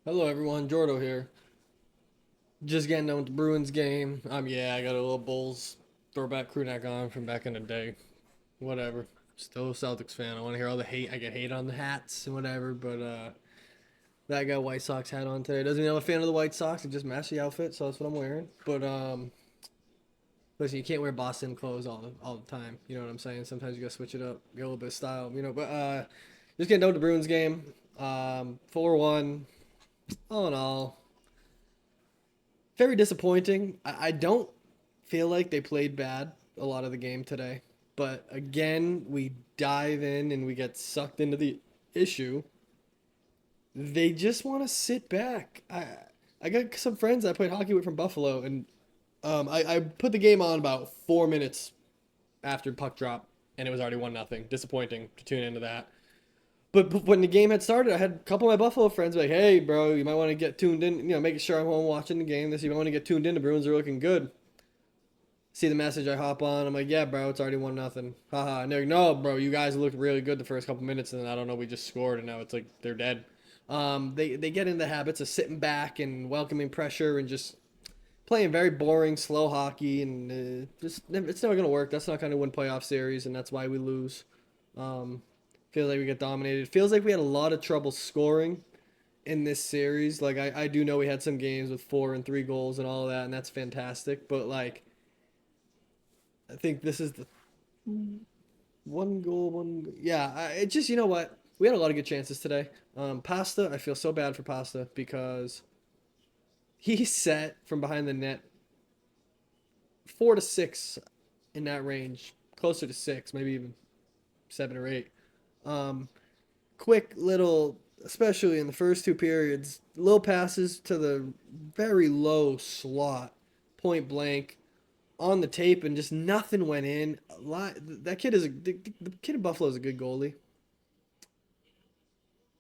Hello everyone, Jordo here. Just getting done with the Bruins game. I got a little Bulls throwback crew neck on from back in the day. Whatever. Still a Celtics fan. I want to hear all the hate. I get hate on the hats and whatever, but that got White Sox hat on today. Doesn't mean I'm a fan of the White Sox. It just matched the outfit, so that's what I'm wearing. But listen, you can't wear Boston clothes all the time. You know what I'm saying? Sometimes you gotta switch it up, get a little bit of style. But just getting done with the Bruins game. 4-1. All in all, very disappointing. I don't feel like they played bad a lot of the game today. But again, we dive in and we get sucked into the issue. They just want to sit back. I got some friends I played hockey with from Buffalo, and I put the game on about 4 minutes after puck drop, and it was already 1-0. Disappointing to tune into that. But when the game had started, I had a couple of my Buffalo friends like, "Hey, bro, you might want to get tuned in. Making sure I'm home watching the game. You might want to get tuned in. The Bruins are looking good." See the message, I hop on. I'm like, "Yeah, bro, it's already 1-0. Haha." And they're like, "No, bro, you guys looked really good the first couple minutes, and then I don't know, we just scored, and now it's like they're dead." They get into the habits of sitting back and welcoming pressure and just playing very boring, slow hockey, and just it's never gonna work. That's not gonna win playoff series, and that's why we lose. Um, Feels like we get dominated. Feels like we had a lot of trouble scoring in this series. Like I do know we had some games with 4 and 3 goals and all of that, and that's fantastic. But like I think this is the one goal, one. Yeah, it just, you know what? We had a lot of good chances today. Pasta, I feel so bad for Pasta because he set from behind the net 4 to 6 in that range, closer to 6, maybe even 7 or 8. Um, Quick little, especially in the first two periods, little passes to the very low slot, point blank on the tape, and just nothing went in. That kid is the kid in Buffalo is a good goalie,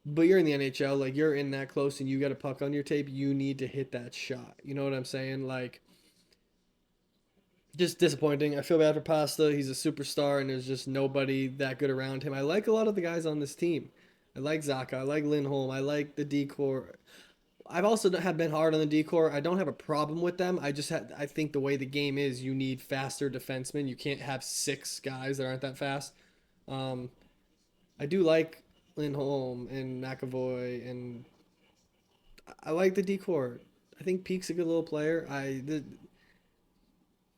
but you're in the NHL, like you're in that close, and you got a puck on your tape. You need to hit that shot. You know what I'm saying? Like, just disappointing. I feel bad for Pasta. He's a superstar, and there's just nobody that good around him. I like a lot of the guys on this team. I like Zaka. I like Lindholm. I like the decor. I've also have been hard on the decor. I don't have a problem with them. I think the way the game is, you need faster defensemen. You can't have six guys that aren't that fast. Um, I do like Lindholm and McAvoy, and I like the decor. I think Peake's a good little player.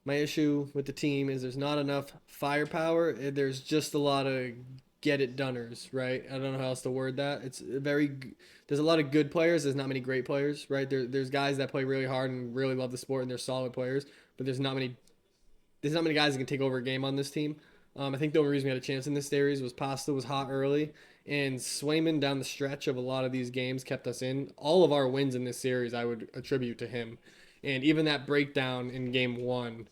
My issue with the team is there's not enough firepower. There's just a lot of get it doners, right? I don't know how else to word that. There's a lot of good players. There's not many great players, right? There's guys that play really hard and really love the sport and they're solid players, but there's not many guys that can take over a game on this team. I think the only reason we had a chance in this series was Pasta was hot early, and Swayman down the stretch of a lot of these games kept us in. All of our wins in this series, I would attribute to him, and even that breakdown in Game One,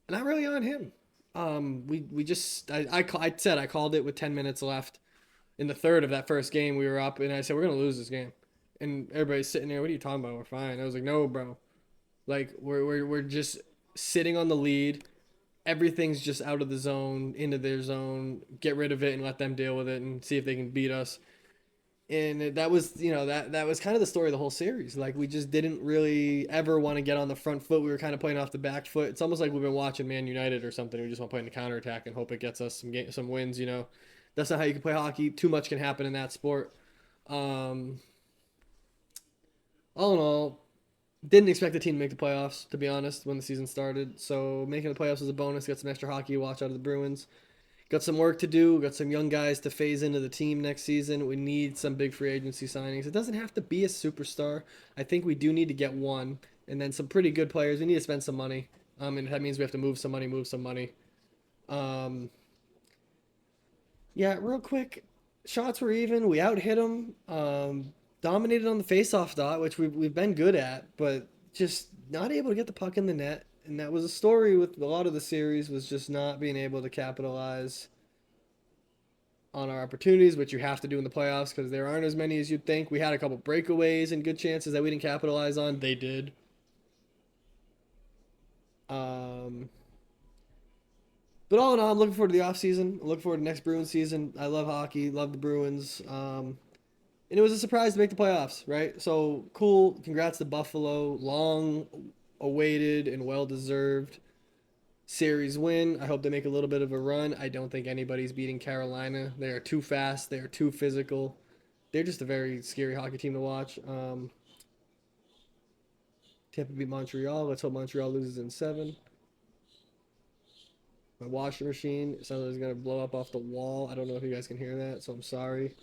not really on him. We just I said I called it with 10 minutes left in the third of that first game. We were up, and I said we're gonna lose this game, and everybody's sitting there. What are you talking about? We're fine. I was like, no, bro. Like we're just sitting on the lead. Everything's just out of the zone, into their zone. Get rid of it and let them deal with it and see if they can beat us. And that was, that was kind of the story of the whole series. Like we just didn't really ever want to get on the front foot. We were kind of playing off the back foot. It's almost like we've been watching Man United or something. We just want to play in the counterattack and hope it gets us some wins. That's not how you can play hockey. Too much can happen in that sport. Um, all in all, didn't expect the team to make the playoffs, to be honest, when the season started. So making the playoffs was a bonus. Got some extra hockey to watch out of the Bruins. Got some work to do. Got some young guys to phase into the team next season. We need some big free agency signings. It doesn't have to be a superstar. I think we do need to get one, and then some pretty good players. We need to spend some money. And that means we have to move some money. Move some money. Um, yeah, real quick. Shots were even. We out hit them. Dominated on the faceoff dot, which we've been good at, but just not able to get the puck in the net. And that was a story with a lot of the series, was just not being able to capitalize on our opportunities, which you have to do in the playoffs because there aren't as many as you'd think. We had a couple breakaways and good chances that we didn't capitalize on. They did. Um, but all in all, I'm looking forward to the offseason. I'm looking forward to next Bruins season. I love hockey, love the Bruins. And it was a surprise to make the playoffs, right? So cool. Congrats to Buffalo. Long awaited and well deserved series win. I hope they make a little bit of a run. I don't think anybody's beating Carolina. They are too fast. They are too physical. They're just a very scary hockey team to watch. Tampa beat Montreal. Let's hope Montreal loses in seven. My washing machine sounds like it's gonna blow up off the wall. I don't know if you guys can hear that, so I'm sorry.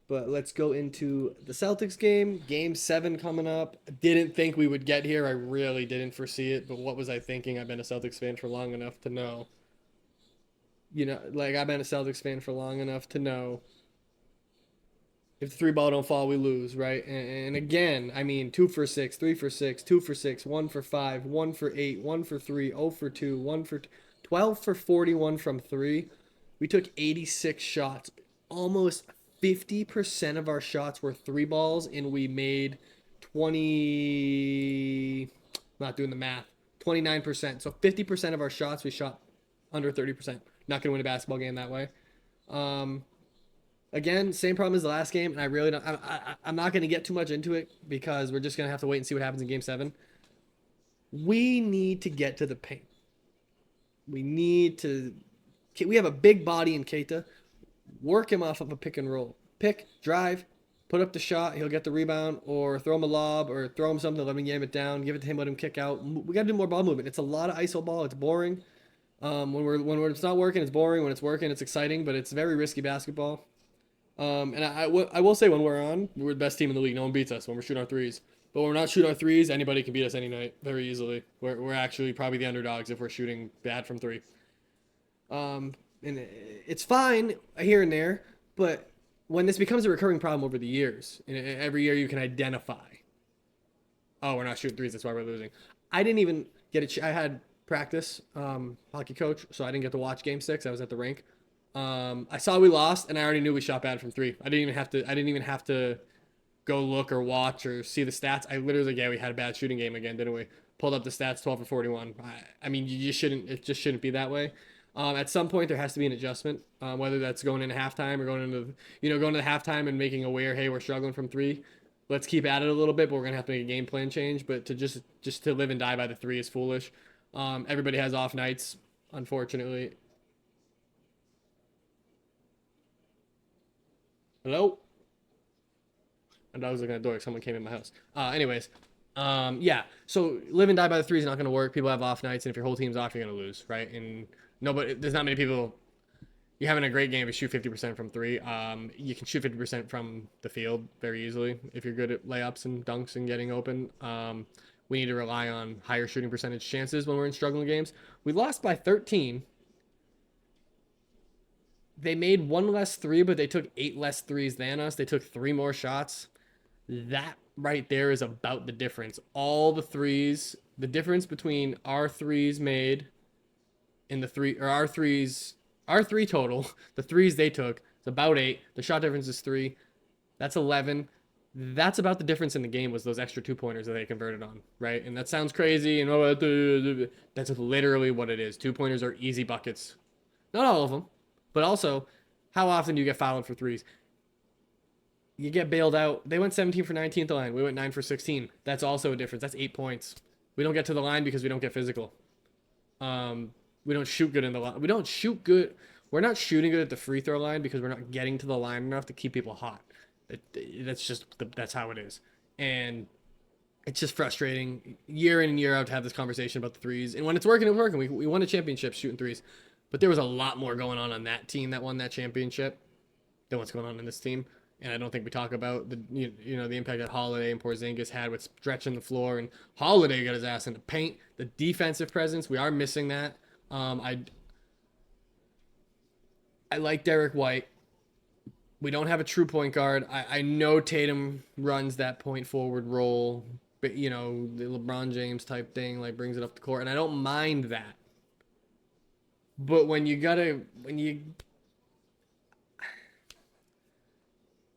But let's go into the Celtics game. Game 7 coming up. Didn't think we would get here. I really didn't foresee it. But what was I thinking? I've been a Celtics fan for long enough to know. Like I've been a Celtics fan for long enough to know if the three ball don't fall, we lose, right? And again, I mean, 2 for 6, 3 for 6, 2 for 6, 1 for 5, 1 for 8, 1 for 3, 0 for 2, 12 for 41 from three. We took 86 shots. Almost 50% of our shots were three balls, and we made 20. I'm not doing the math. 29%. So 50% of our shots we shot under 30%. Not gonna win a basketball game that way. Um, Again, same problem as the last game, and I really don't. I'm not going to get too much into it because we're just going to have to wait and see what happens in Game 7. We need to get to the paint. We need to. We have a big body in Keita. Work him off of a pick and roll. Pick, drive, put up the shot. He'll get the rebound, or throw him a lob, or throw him something. Let him jam it down. Give it to him. Let him kick out. We got to do more ball movement. It's a lot of ISO ball. It's boring. When it's not working, it's boring. When it's working, it's exciting, but it's very risky basketball. And I will say when we're on, we're the best team in the league. No one beats us when we're shooting our threes. But when we're not shooting our threes, anybody can beat us any night very easily. We're actually probably the underdogs if we're shooting bad from three. And it's fine here and there, but when this becomes a recurring problem over the years, and every year you can identify, oh, we're not shooting threes, that's why we're losing. I didn't even get I had practice, hockey coach, so I didn't get to watch Game 6. I was at the rink. I saw we lost, and I already knew we shot bad from three. I didn't even have to go look or watch or see the stats. I literally was like, yeah, we had a bad shooting game again, didn't we? Pulled up the stats, 12 for 41. I mean, you just shouldn't. It just shouldn't be that way. At some point, there has to be an adjustment, whether that's going into halftime or going to the halftime and making aware, hey, we're struggling from three. Let's keep at it a little bit, but we're gonna have to make a game plan change. But to just to live and die by the three is foolish. Everybody has off nights, unfortunately. Hello? And I was looking at the door. Someone came in my house. Anyways, yeah. So live and die by the three is not going to work. People have off nights, and if your whole team's off, you're going to lose, right? And nobody, there's not many people. You're having a great game if you shoot 50% from three. You can shoot 50% from the field very easily if you're good at layups and dunks and getting open. We need to rely on higher shooting percentage chances when we're in struggling games. We lost by 13. They made one less three, but they took 8 less threes than us. They took 3 more shots. That right there is about the difference. All the threes, the difference between our threes made in the three, or our three total, the threes they took, it's about 8. The shot difference is 3. That's 11. That's about the difference in the game was those extra 2-pointers that they converted on, right? And that sounds crazy, and that's literally what it is. 2-pointers are easy buckets. Not all of them, but also, how often do you get fouled for threes? You get bailed out. They went 17 for 19 at the line. We went 9 for 16. That's also a difference. That's 8 points. We don't get to the line because we don't get physical. We don't shoot good in the line. We don't shoot good. We're not shooting good at the free throw line because we're not getting to the line enough to keep people hot. That's how it is. And it's just frustrating year in and year out to have this conversation about the threes. And when it's working, it's working. We won a championship shooting threes. But there was a lot more going on that team that won that championship than what's going on in this team. And I don't think we talk about the the impact that Holiday and Porzingis had with stretching the floor, and Holiday got his ass in the paint. The defensive presence, we are missing that. I like Derek White. We don't have a true point guard. I know Tatum runs that point forward role, but the LeBron James type thing, like brings it up the court, and I don't mind that. But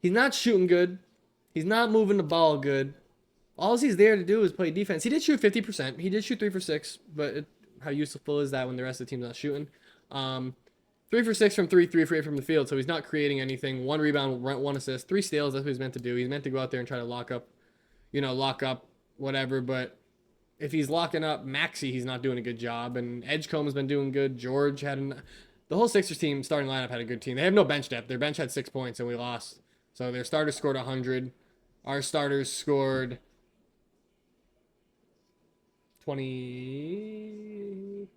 he's not shooting good. He's not moving the ball good. All he's there to do is play defense. He did shoot 50%. He did shoot 3 for 6, but how useful is that when the rest of the team's not shooting? 3 for 6 from three, 3 for 8 from the field. So he's not creating anything. 1 rebound, 1 assist, 3 steals. That's what he's meant to do. He's meant to go out there and try to lock up whatever. But if he's locking up Maxey, he's not doing a good job. And Edgecombe's been doing good. George the whole Sixers team starting lineup had a good team. They have no bench depth. Their bench had 6 points and we lost. So their starters scored 100. Our starters scored 20,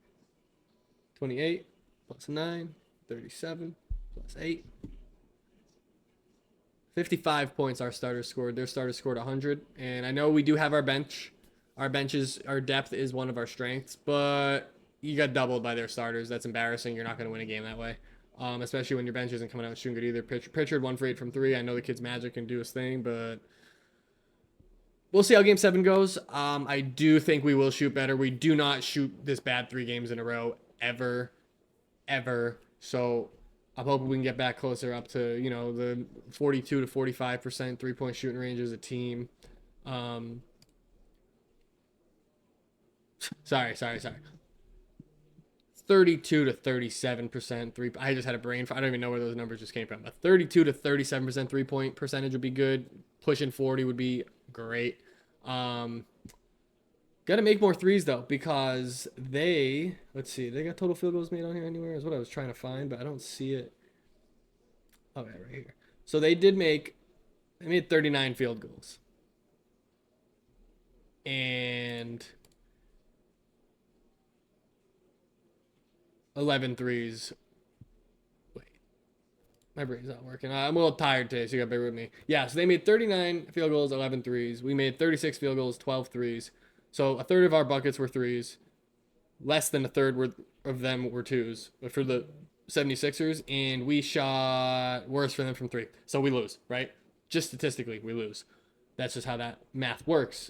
28 plus 9, 37 plus 8. 55 points our starters scored. Their starters scored 100. And I know we do have our bench. Our depth is one of our strengths, but you got doubled by their starters. That's embarrassing. You're not going to win a game that way, especially when your bench isn't coming out shooting good either. Pritchard 1 for 8 from 3. I know the kid's magic can do his thing, but we'll see how Game 7 goes. I do think we will shoot better. We do not shoot this bad 3 games in a row ever. So I'm hoping we can get back closer up to, the 42 to 45% 3-point shooting range as a team. Sorry. 32 to 37% three. I just had a brain. I don't even know where those numbers just came from. But 32 to 37% 3-point percentage would be good. Pushing 40 would be great. Got to make more threes though, because let's see, they got total field goals made on here anywhere is what I was trying to find, but I don't see it. Okay, right here. So they made 39 field goals. And 11 threes. Wait. My brain's not working. I'm a little tired today, so you got to bear with me. Yeah, so they made 39 field goals, 11 threes. We made 36 field goals, 12 threes. So a third of our buckets were threes. Less than a third of them were twos for the 76ers. And we shot worse for them from 3. So we lose, right? Just statistically, we lose. That's just how that math works.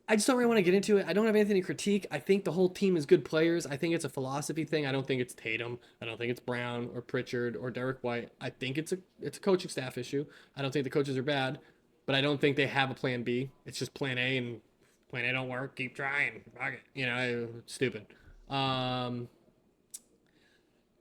I just don't really want to get into it. I don't have anything to critique. I think the whole team is good players. I think it's a philosophy thing. I don't think it's Tatum. I don't think it's Brown or Pritchard or Derek White. I think it's a coaching staff issue. I don't think the coaches are bad, but I don't think they have a plan B. It's just plan A, and plan A don't work. Keep trying. Stupid.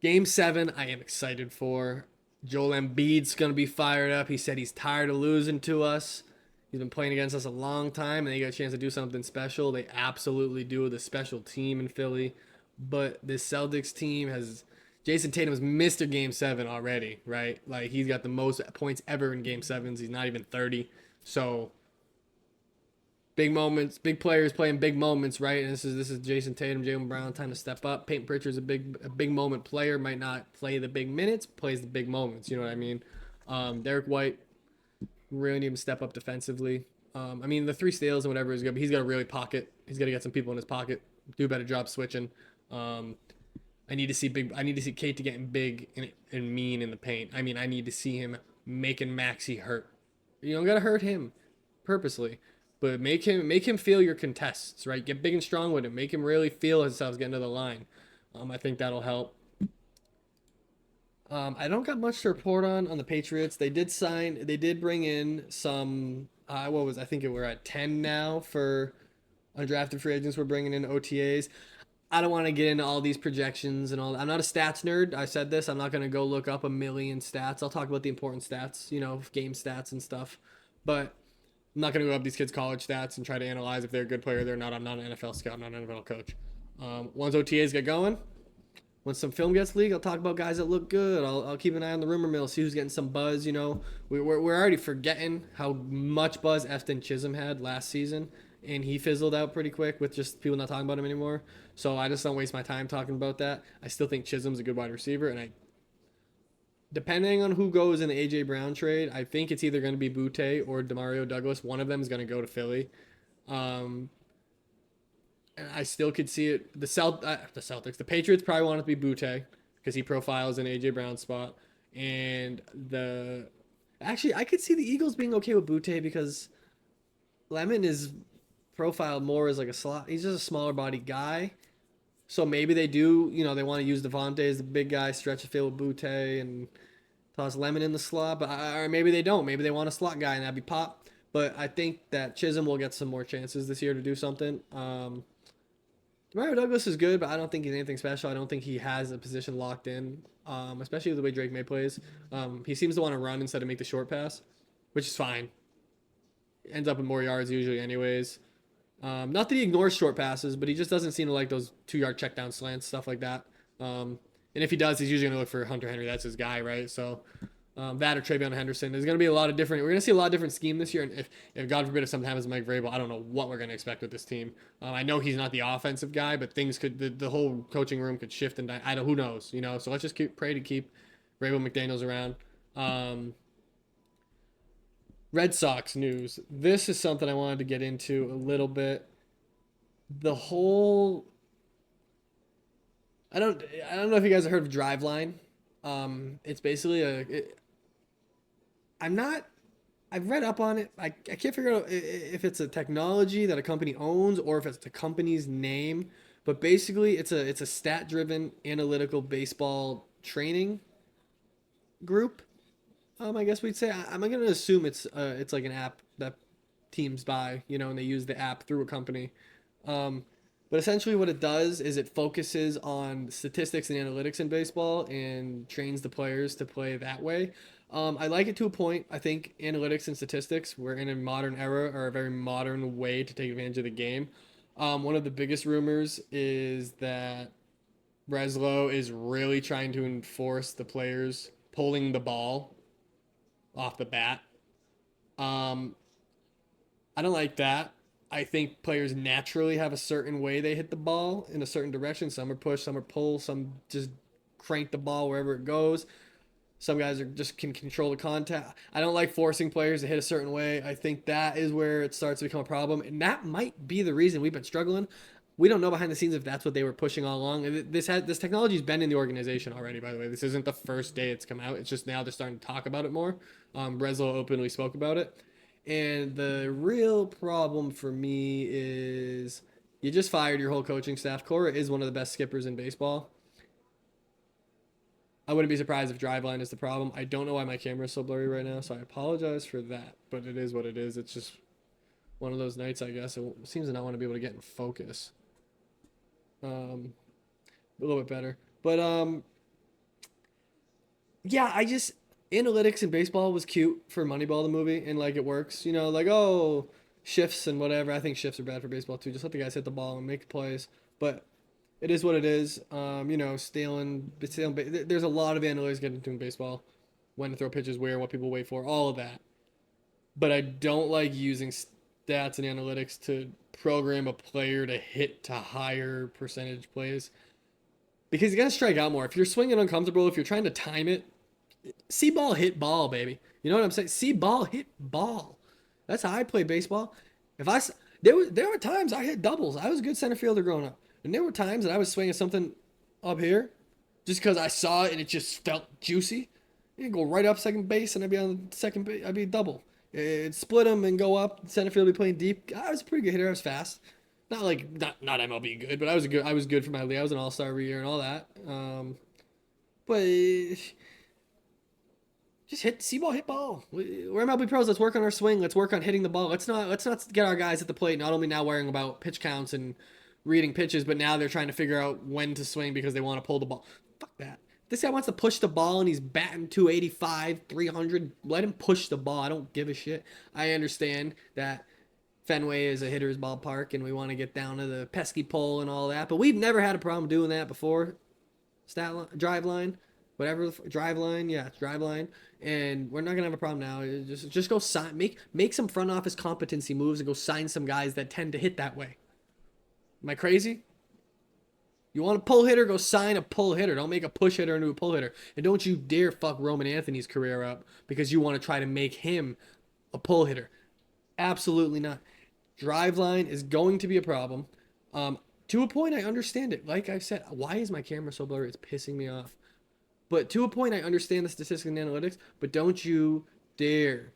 Game 7, I am excited for. Joel Embiid's going to be fired up. He said he's tired of losing to us. He's been playing against us a long time, and they got a chance to do something special. They absolutely do with a special team in Philly. But this Celtics team Jason Tatum has missed a Game 7 already, right? Like, he's got the most points ever in Game 7s. He's not even 30. So, big moments, big players playing big moments, right? And this is Jason Tatum, Jaylen Brown, time to step up. Peyton Pritchard's a big moment player. Might not play the big minutes, plays the big moments. You know what I mean? Derek White, really need him to step up defensively. The 3 steals and whatever is good, but he's got to really pocket. He's got to get some people in his pocket, do a better job switching. I need to see Kate to getting big and mean in the paint. I need to see him making Maxey hurt. You don't gotta hurt him purposely, but make him feel your contests, right? Get big and strong with him. Make him really feel himself getting to the line. I think that'll help. I don't got much to report on the Patriots. They did bring in some, I think we're at 10 now for undrafted free agents. We're bringing in OTAs. I don't want to get into all these projections and all that. I'm not a stats nerd. I said this. I'm not going to go look up a million stats. I'll talk about the important stats, game stats and stuff. But I'm not going to go up these kids' college stats and try to analyze if they're a good player or they're not. I'm not an NFL scout. I'm not an NFL coach. Once OTAs get going, once some film gets leaked, I'll talk about guys that look good. I'll keep an eye on the rumor mill, see who's getting some buzz. We're already forgetting how much buzz Efton Chisholm had last season, and he fizzled out pretty quick with just people not talking about him anymore. So I just don't waste my time talking about that. I still think Chisholm's a good wide receiver, and depending on who goes in the A.J. Brown trade, I think it's either going to be Butte or Demario Douglas. One of them is going to go to Philly. And I still could see it. The Celtics, the Patriots probably want it to be Butte because he profiles in A.J. Brown's spot. And actually, I could see the Eagles being okay with Butte because Lemon is profiled more as like a slot. He's just a smaller body guy. So maybe they do, they want to use Devontae as the big guy, stretch the field with Butte and toss Lemon in the slot. But or maybe they don't. Maybe they want a slot guy and that'd be Pop. But I think that Chisholm will get some more chances this year to do something. Mario Douglas is good, but I don't think he's anything special. I don't think he has a position locked in, especially with the way Drake May plays. He seems to want to run instead of make the short pass, which is fine. Ends up with more yards usually, anyways. Not that he ignores short passes, but he just doesn't seem to like those 2 yard check down slants, stuff like that. And if he does, he's usually going to look for Hunter Henry. That's his guy, right? So that or Travion Henderson. There's going to be a lot of different. We're going to see a lot of different scheme this year. And if God forbid, if something happens to Mike Vrabel, I don't know what we're going to expect with this team. I know he's not the offensive guy, but things could the whole coaching room could shift, and I don't. Who knows? So let's just pray to keep Vrabel McDaniels around. Red Sox news. This is something I wanted to get into a little bit. The whole I don't know if you guys have heard of Driveline. It's basically I'm not I've read up on it. I can't figure out if it's a technology that a company owns or if it's the company's name. But basically, it's a stat driven analytical baseball training group. I guess we'd say I'm going to assume it's like an app that teams buy, and they use the app through a company. But essentially, what it does is it focuses on statistics and analytics in baseball and trains the players to play that way. I like it to a point. I think analytics and statistics, we're in a modern era, are a very modern way to take advantage of the game. One of the biggest rumors is that Breslow is really trying to enforce the players pulling the ball off the bat. Um, I don't like that. I think players naturally have a certain way they hit the ball in a certain direction. Some are push, some are pull, some just crank the ball wherever it goes. Some guys are just can control the contact. I don't like forcing players to hit a certain way. I think that is where it starts to become a problem, and that might be the reason we've been struggling. We don't know behind the scenes if that's what they were pushing all along. This technology's been in the organization already. By the way, this isn't the first day it's come out. It's just now they're starting to talk about it more. Breslow openly spoke about it, and the real problem for me is you just fired your whole coaching staff. Cora is one of the best skippers in baseball. I wouldn't be surprised if Driveline is the problem. I don't know why my camera is so blurry right now, so I apologize for that. But it is what it is. It's just one of those nights, I guess. It seems to not want to be able to get in focus. A little bit better. But yeah, I just analytics in baseball was cute for Moneyball the movie, and like it works. Like oh shifts and whatever. I think shifts are bad for baseball too. Just let the guys hit the ball and make plays. But it is what it is. Stealing. There's a lot of analytics getting into in baseball. When to throw pitches where, what people wait for, all of that. But I don't like using stats and analytics to program a player to hit to higher percentage plays because you got to strike out more. If you're swinging uncomfortable, if you're trying to time it, see ball, hit ball, baby. You know what I'm saying? See ball, hit ball. That's how I play baseball. If I there were times I hit doubles. I was a good center fielder growing up, and there were times that I was swinging something up here just because I saw it and it just felt juicy. It'd go right up second base, and I'd be on second base. I'd be double. It'd split them and go up. Center field would be playing deep. I was a pretty good hitter. I was fast. Not MLB good, but I was good for my league. I was an all-star every year and all that. But just hit see ball, hit ball. We're MLB pros. Let's work on our swing. Let's work on hitting the ball. Let's not get our guys at the plate not only now worrying about pitch counts and reading pitches, but now they're trying to figure out when to swing because they want to pull the ball. Fuck that. This guy wants to push the ball and he's batting 285, 300. Let him push the ball. I don't give a shit. I understand that Fenway is a hitter's ballpark and we want to get down to the pesky pole and all that, but we've never had a problem doing that before. Drive line, whatever, drive line, yeah, drive line, and we're not gonna have a problem now. Just go sign, make some front office competency moves and go sign some guys that tend to hit that way. Am I crazy? You want a pull hitter? Go sign a pull hitter. Don't make a push hitter into a pull hitter. And don't you dare fuck Roman Anthony's career up because you want to try to make him a pull hitter. Absolutely not. Drive line is going to be a problem. To a point, I understand it. Like I said, why is my camera so blurry? It's pissing me off. But to a point, I understand the statistics and analytics. But don't you dare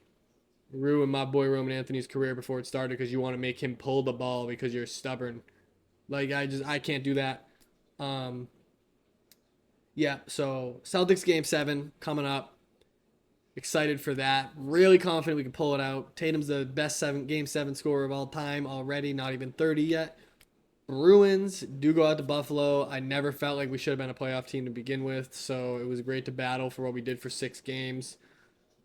ruin my boy Roman Anthony's career before it started because you want to make him pull the ball because you're stubborn. Like I can't do that. Yeah. So Celtics game 7 coming up. Excited for that. Really confident we can pull it out. Tatum's the best game 7 scorer of all time already. Not even 30 yet. Bruins do go out to Buffalo. I never felt like we should have been a playoff team to begin with, so it was great to battle for what we did for 6 games.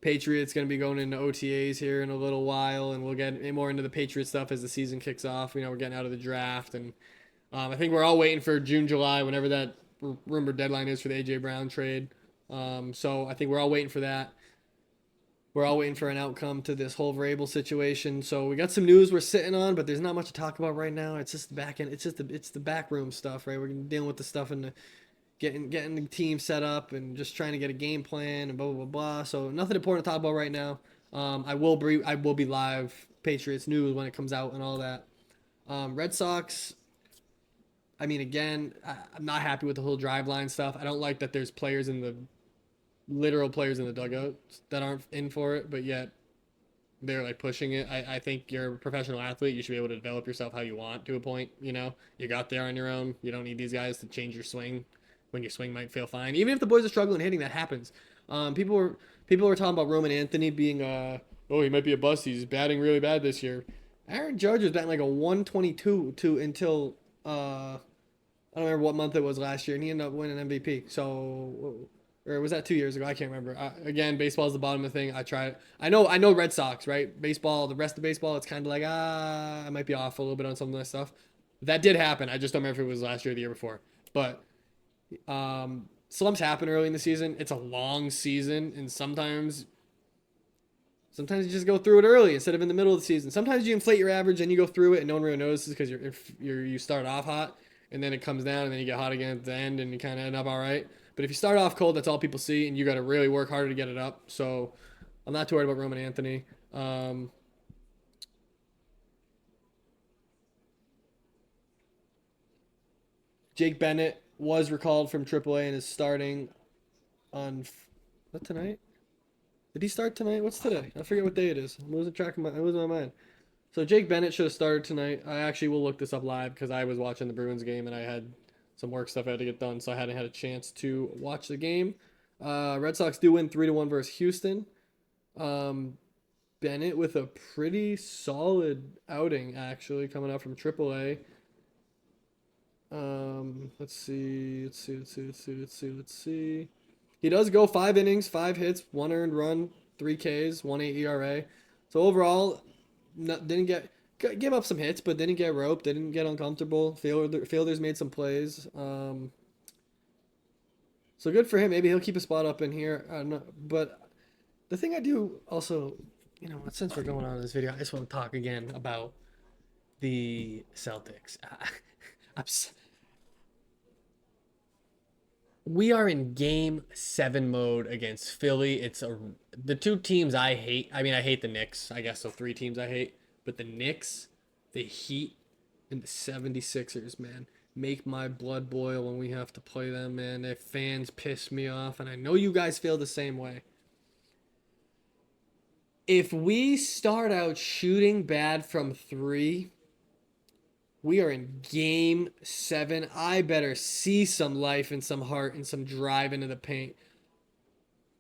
Patriots going to be going into OTAs here in a little while, and we'll get more into the Patriot stuff as the season kicks off. We're getting out of the draft, and I think we're all waiting for June, July, whenever that rumored deadline is for the AJ Brown trade. So I think we're all waiting for that. We're all waiting for an outcome to this whole Vrabel situation. So we got some news we're sitting on, but there's not much to talk about right now. It's just the back end. It's the backroom stuff, right? We're dealing with the stuff and getting the team set up and just trying to get a game plan and blah blah blah blah. So nothing important to talk about right now. I will be live Patriots news when it comes out and all that. Red Sox. I mean, again, I'm not happy with the whole drive line stuff. I don't like that there's literal players in the dugout that aren't in for it, but yet they're like pushing it. I think you're a professional athlete. You should be able to develop yourself how you want to a point. You got there on your own. You don't need these guys to change your swing when your swing might feel fine. Even if the boys are struggling hitting, that happens. People were talking about Roman Anthony being he might be a bust. He's batting really bad this year. Aaron Judge was batting like a 122 until I don't remember what month it was last year, and he ended up winning MVP. So, or was that 2 years ago? I can't remember. Again, baseball is the bottom of the thing. I know Red Sox, right? Baseball, the rest of baseball, it's kind of like I might be off a little bit on some of that stuff. That did happen. I just don't remember if it was last year or the year before. But slumps happen early in the season. It's a long season, and sometimes you just go through it early instead of in the middle of the season. Sometimes you inflate your average and you go through it and no one really notices because you start off hot and then it comes down and then you get hot again at the end and you kind of end up all right. But if you start off cold, that's all people see and you got to really work harder to get it up. So I'm not too worried about Roman Anthony. Jake Bennett was recalled from AAA and is starting on what tonight? Did he start tonight? What's today? I forget what day it is. I'm losing my mind. So Jake Bennett should have started tonight. I actually will look this up live because I was watching the Bruins game and I had some work stuff I had to get done, so I hadn't had a chance to watch the game. Red Sox do win 3-1 versus Houston. Bennett with a pretty solid outing actually coming out from AAA. Let's see. He does go 5 innings, 5 hits, 1 earned run, 3 Ks, 1.8 ERA. So overall, didn't give up some hits, but didn't get roped, didn't get uncomfortable. Fielders made some plays. So good for him. Maybe he'll keep a spot up in here. But the thing I do also, since we're going on in this video, I just want to talk again about the Celtics. We are in game 7 mode against Philly. The 2 teams I hate. I mean, I hate the Knicks, I guess, so 3 teams I hate. But the Knicks, the Heat, and the 76ers, man, make my blood boil when we have to play them, man. Their fans piss me off, and I know you guys feel the same way. If we start out shooting bad from 3, we are in game 7. I better see some life and some heart and some drive into the paint.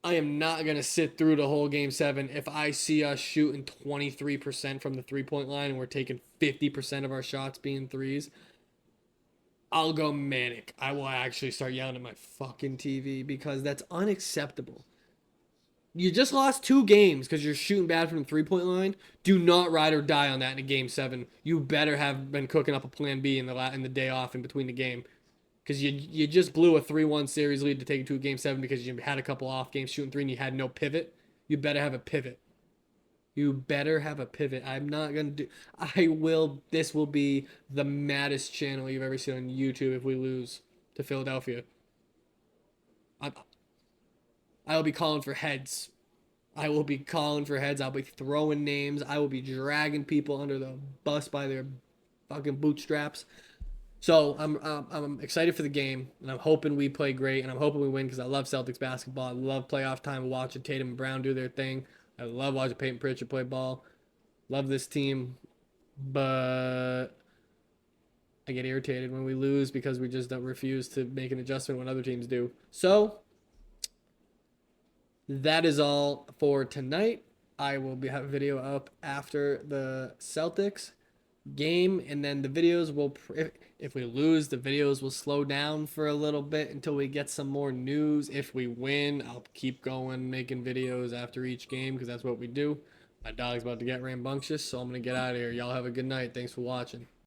I am not going to sit through the whole game 7 if I see us shooting 23% from the 3-point line and we're taking 50% of our shots being threes. I'll go manic. I will actually start yelling at my fucking TV because that's unacceptable. You just lost 2 games because you're shooting bad from the 3-point line. Do not ride or die on that in a game 7. You better have been cooking up a plan B in the day off in between the game, because you just blew a 3-1 series lead to take it to a game 7 because you had a couple off games shooting 3 and you had no pivot. You better have a pivot. I'm not gonna do. This will be the maddest channel you've ever seen on YouTube if we lose to Philadelphia. I will be calling for heads. I'll be throwing names. I will be dragging people under the bus by their fucking bootstraps. So I'm excited for the game, and I'm hoping we play great, and I'm hoping we win because I love Celtics basketball. I love playoff time, watching Tatum and Brown do their thing. I love watching Peyton Pritchard play ball. Love this team, but I get irritated when we lose because we just don't refuse to make an adjustment when other teams do. So that is all for tonight. I will have a video up after the Celtics. game, and then the videos will if we lose, the videos will slow down for a little bit until we get some more news. If we win, I'll keep going making videos after each game because that's what we do. My dog's about to get rambunctious, so I'm gonna get out of here. Y'all have a good night. Thanks for watching.